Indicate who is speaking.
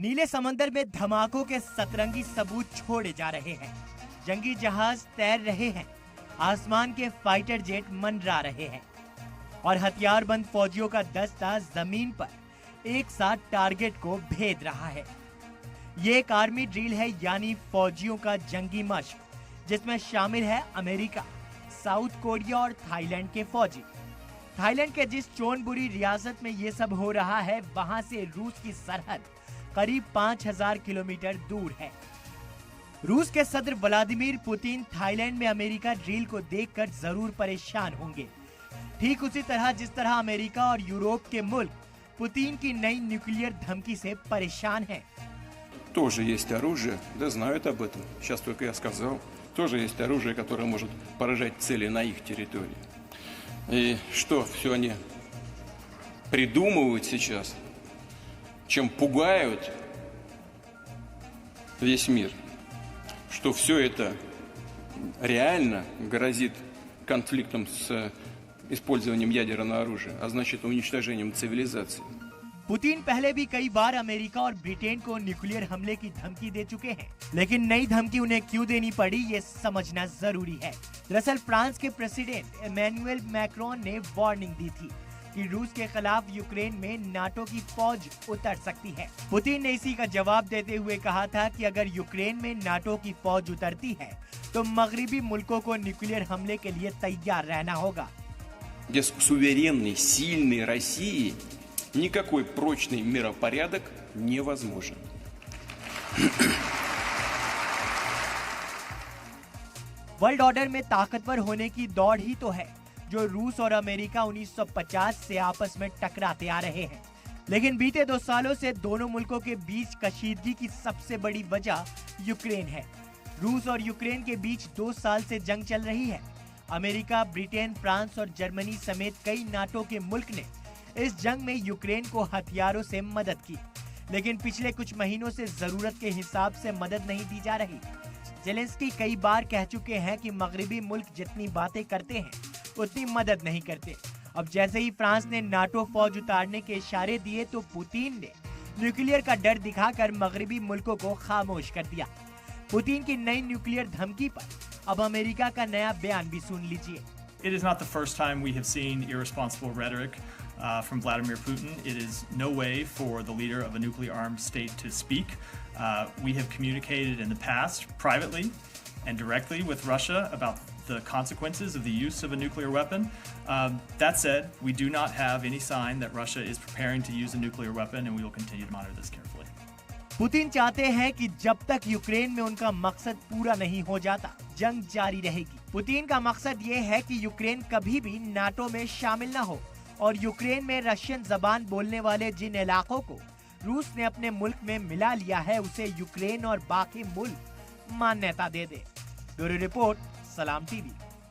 Speaker 1: नीले समंदर में धमाकों के सतरंगी सबूत छोड़े जा रहे हैं। जंगी जहाज तैर रहे हैं, आसमान के फाइटर जेट मंडरा रहे हैं और हथियारबंद फौजियों का दस्ता जमीन पर एक साथ टारगेट को भेद रहा है। ये एक आर्मी ड्रिल है, यानी फौजियों का जंगी मशक, जिसमें शामिल है अमेरिका, साउथ कोरिया और थाईलैंड के फौजी। थाईलैंड के जिस चोनबुरी रियासत में ये सब हो रहा है, वहां से रूस की सरहद करीब 5000 किलोमीटर दूर है। रूस के सदर व्लादिमीर पुतिन थाईलैंड में अमेरिका ड्रिल को देखकर जरूर परेशान होंगे, ठीक उसी तरह जिस तरह अमेरिका और यूरोप के मुल्क पुतिन की नई न्यूक्लियर धमकी से परेशान हैं।
Speaker 2: Тоже есть оружие, да знают об этом. Сейчас только я сказал. Тоже есть оружие, которое может поражать цели на их территории. И что все они придумывают сейчас, чем пугают весь мир, что все это реально грозит конфликтом с использованием ядерного оружия, а значит уничтожением цивилизации.
Speaker 1: पुतिन पहले भी कई बार अमेरिका और ब्रिटेन को न्यूक्लियर हमले की धमकी दे चुके हैं, लेकिन नई धमकी उन्हें क्यों देनी पड़ी, ये समझना जरूरी है। दरअसल फ्रांस के प्रेसिडेंट इमैनुअल मैक्रोन ने वार्निंग दी थी कि रूस के खिलाफ यूक्रेन में नाटो की फौज उतर सकती है। पुतिन ने इसी का जवाब देते हुए कहा था कि अगर यूक्रेन में नाटो की फौज उतरती है तो मगरिबी मुल्कों को न्यूक्लियर हमले के लिए तैयार रहना होगा।
Speaker 2: Без суверенной, сильной России никакой прочный миропорядок невозможен.
Speaker 1: वर्ल्ड ऑर्डर में ताकतवर होने की दौड़ ही तो है जो रूस और अमेरिका 1950 से आपस में टकराते आ रहे हैं। लेकिन बीते 2 सालों से दोनों मुल्कों के बीच कशीदगी की सबसे बड़ी वजह यूक्रेन है। रूस और यूक्रेन के बीच 2 साल से जंग चल रही है। अमेरिका, ब्रिटेन, फ्रांस और जर्मनी समेत कई नाटो के मुल्क ने इस जंग में यूक्रेन को हथियारों से मदद की, लेकिन पिछले कुछ महीनों से जरूरत के हिसाब से मदद नहीं दी जा रही। जेलेंस्की कई बार कह चुके हैं कि मगरिबी मुल्क जितनी बातें करते हैं उतनी मदद नहीं करते। अब जैसे ही फ्रांस ने नाटो फौज उतारने के इशारे दिए तो पुतिन ने न्यूक्लियर का डर दिखाकर मगरिबी मुल्कों को खामोश कर दिया। पुतिन की नई न्यूक्लियर धमकी पर अब अमेरिका का नया बयान भी सुन लीजिए।
Speaker 3: It is not the first time we have seen irresponsible rhetoric from Vladimir Putin. It is no way for the leader of a nuclear-armed state to speak. We have communicated in the past privately and directly with Russia about the consequences of the use of a nuclear weapon. That said, we do not have any sign that Russia is preparing to use a nuclear weapon, and we will continue to monitor this carefully.
Speaker 1: Putin चाहते हैं कि जब तक Ukraine में उनका मकसद पूरा नहीं हो जाता, जंग जारी रहेगी। पुतिन का मकसद ये है कि यूक्रेन कभी भी नाटो में शामिल न हो और यूक्रेन में रशियन जबान बोलने वाले जिन इलाकों को रूस ने अपने मुल्क में मिला लिया है, उसे यूक्रेन और बाकी मुल्क मान्यता दे दे। ब्यूरो रिपोर्ट, सलाम टीवी।